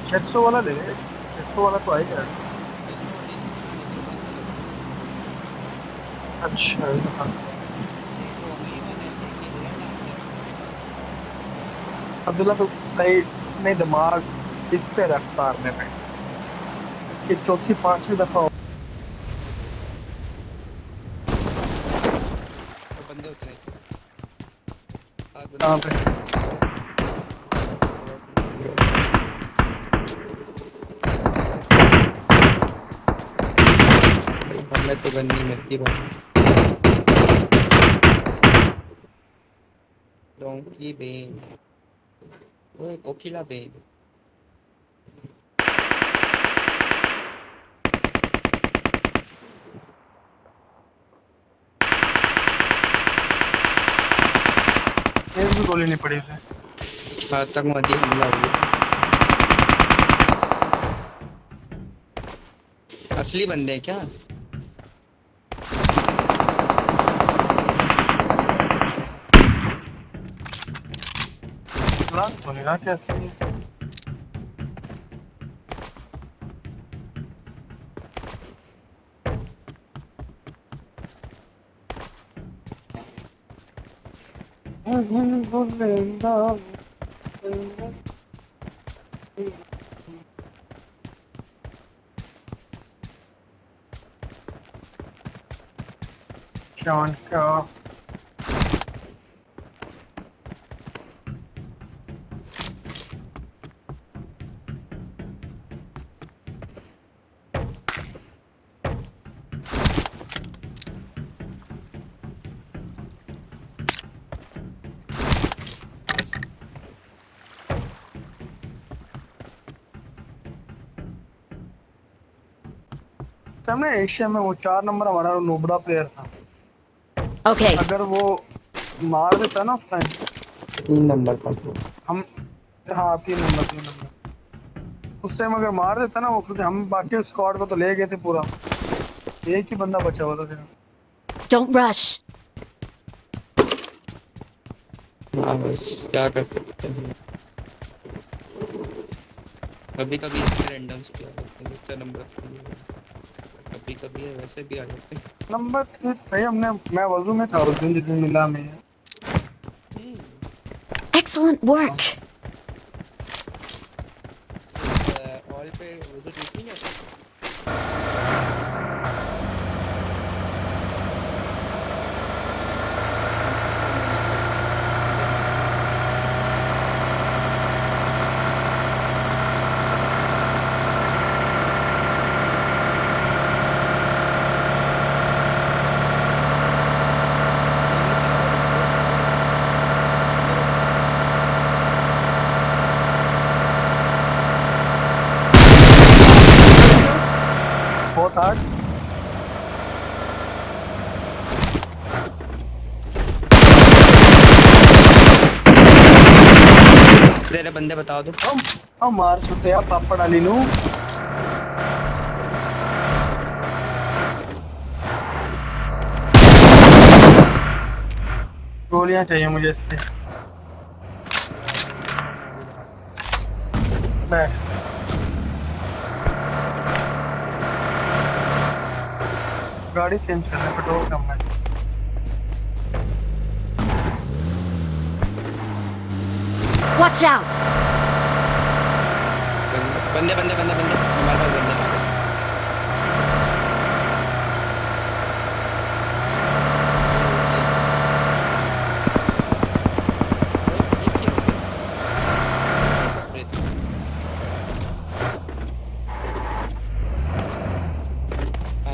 600 वाला ले ले, 600 वाला तो आएगा। 600 वाली नहीं, ये 300 वाला ले। अच्छा हाँ। एक वो ओनली वन है, एक इंग्लैंड आता है उसके बाद। अब्दुल्ला तो सही नहीं, दिमाग इस पे रख मारने में, ये चौथी पांचवी दफा हो। वो बंदे उतरे, 7 बंदे कहाँ उतरे। पे? हमें तो गन नहीं मिलती भाई। डोंकी बेन, ओए कोकिला बेन। एक भी गोली नहीं पड़ी उसे। आतंकवादी हमला हो गया। असली बंदे हैं क्या? लाग तो नहीं रहा कैसे। John का हमने एशिया में वो 4 नंबर हमारा नोबड़ा प्लेयर था। Okay. अगर वो मार देता ना उस टाइम 3 नंबर पर हम, हाँ 3 नंबर उस टाइम अगर मार देता ना वो, क्योंकि हम बाकी स्क्वाड को तो ले गए थे पूरा, एक ही बंदा बचा हुआ था फिर। Don't rush. हाँ बस क्या कर सकते हैं। कभी कभी रैंडम्स पे आ जाते हैं जिसका नंबर कभी कभी है वैसे भी आ जाते हैं। नंबर भाई हमने, मैं वजू में था उस दिन जिस दिन मिला मैं। Excellent work. ऑल पे वो तो ठीक नहीं जाता। बहुत हार्ड। तेरे बंदे बताओ तो। हम मार सुते यार पापड़ डाली नू। गोलियां चाहिए मुझे इसके। बैठ। गाड़ी चेंज कर ले, पेट्रोल कम है। Watch out. बंदे बंदे बंदे बंदे हमारे पास बंदे आ गए।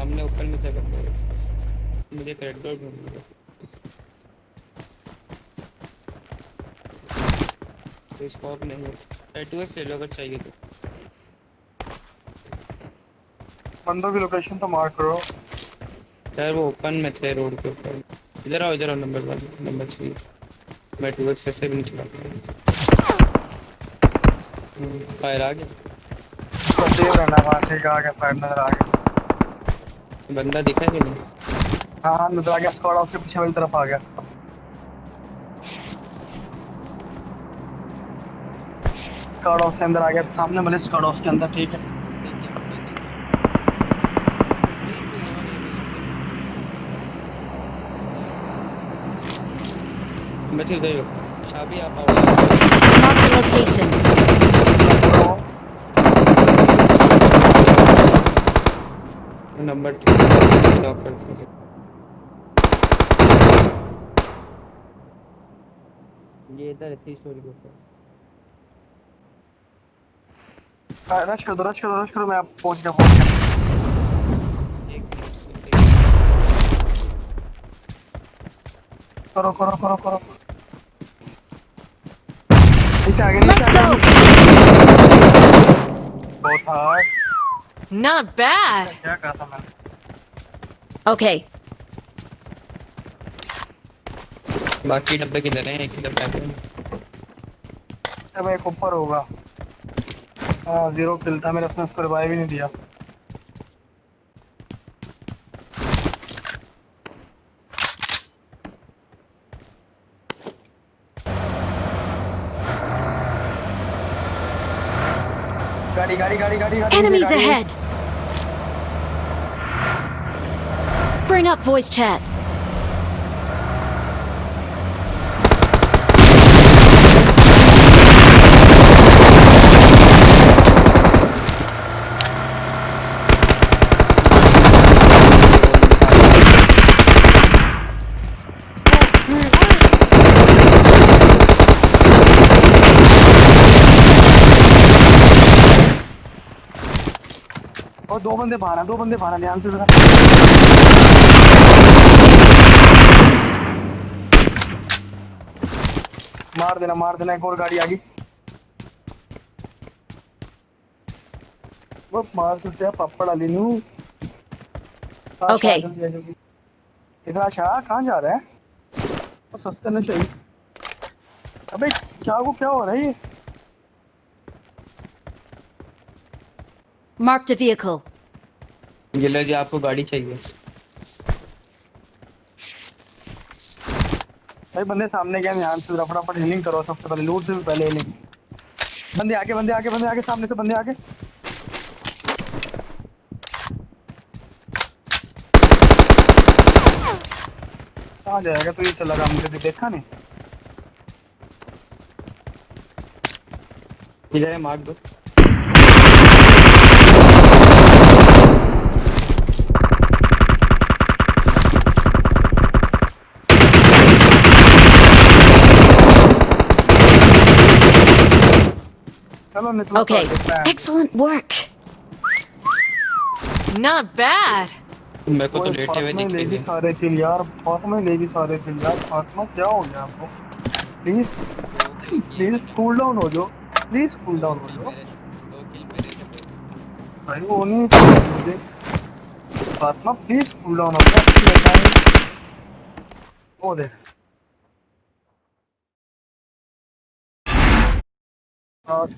हमने ऊपर में जगह मुझे रेड डॉट ढूंढना तो स्कोप नहीं है। टैटू से लो अगर चाहिए तो। बंदों की लोकेशन तो मार्क करो। यार वो ओपन में थे रोड के ऊपर। इधर आओ नंबर 1 नंबर 3। मैं टूवर्ड से भी निकला। फायर आ गया। तो सेव रहना वहाँ, ठीक आ गया, फाइव नजर आ गया। बंदा दिखा कि नहीं? हाँ नजर आ गया, स्क्वाड उसके पीछे वाली तरफ आ गया। स्क्वाड हाउस के अंदर आ गया, सामने वाले स्क्वाड हाउस के अंदर, ठीक है। बच्चे उधर हो। शाह भी आप आओ। Mark the location. Number 2 lock कर दो। ये इधर है 3 स्टोरी के ऊपर। रश कर दो, रश कर दो, रश करो, मैं आप पहुंच गया, पहुंच गया। एक मिनट से करो करो करो करो, नीचे आ गए, नीचे Let's आ go. गए। बहुत हार्ड। Not bad. क्या कहा था मैंने? Okay. बाकी डब्बे किधर हैं? एक ही डब्बा है। अब एक ऊपर होगा। हाँ, 0 किल था मेरा, उसने उसको रिवाइव ही नहीं दिया। गाड़ी गाड़ी गाड़ी गाड़ी गाड़ी, Enemies गाड़ी। ahead. Bring up voice chat. और 2 बंदे बाहर हैं, 2 बंदे बाहर हैं, ध्यान से जरा। मार देना, एक और गाड़ी आ गई। वो मार सकते हैं, पापड़ डाली नू। Okay. इधर शाह कहाँ जा रहा है? वो सस्ते में चाहिए। अबे क्या को क्या हो रहा है ये? Marked a vehicle. गिला जी आपको गाड़ी चाहिए? भाई बंदे सामने गए, ध्यान से फटाफट हीलिंग करो, सबसे पहले लूट से भी पहले हीलिंग। बंदे आगे, बंदे आगे, बंदे आगे, सामने से बंदे आगे। कहाँ जाएगा तू? ये चला रहा, मुझे देखा नहीं। इधर है, मार दो। चलो निकलो। Okay. देखते हैं। Excellent work. Not bad. मेरे को तो ओए, लेटे हुए फातिमा दिख ले रही भी है। सारे किल यार, फातिमा ले भी सारे किल यार। फातिमा क्या हो गया आपको? प्लीज प्लीज कूल डाउन हो जाओ, प्लीज कूल डाउन हो जाओ। 2 किल मेरे थे। भाई वो नहीं चाहिए मुझे। फातिमा प्लीज कूल डाउन हो जाओ। वो देख, आज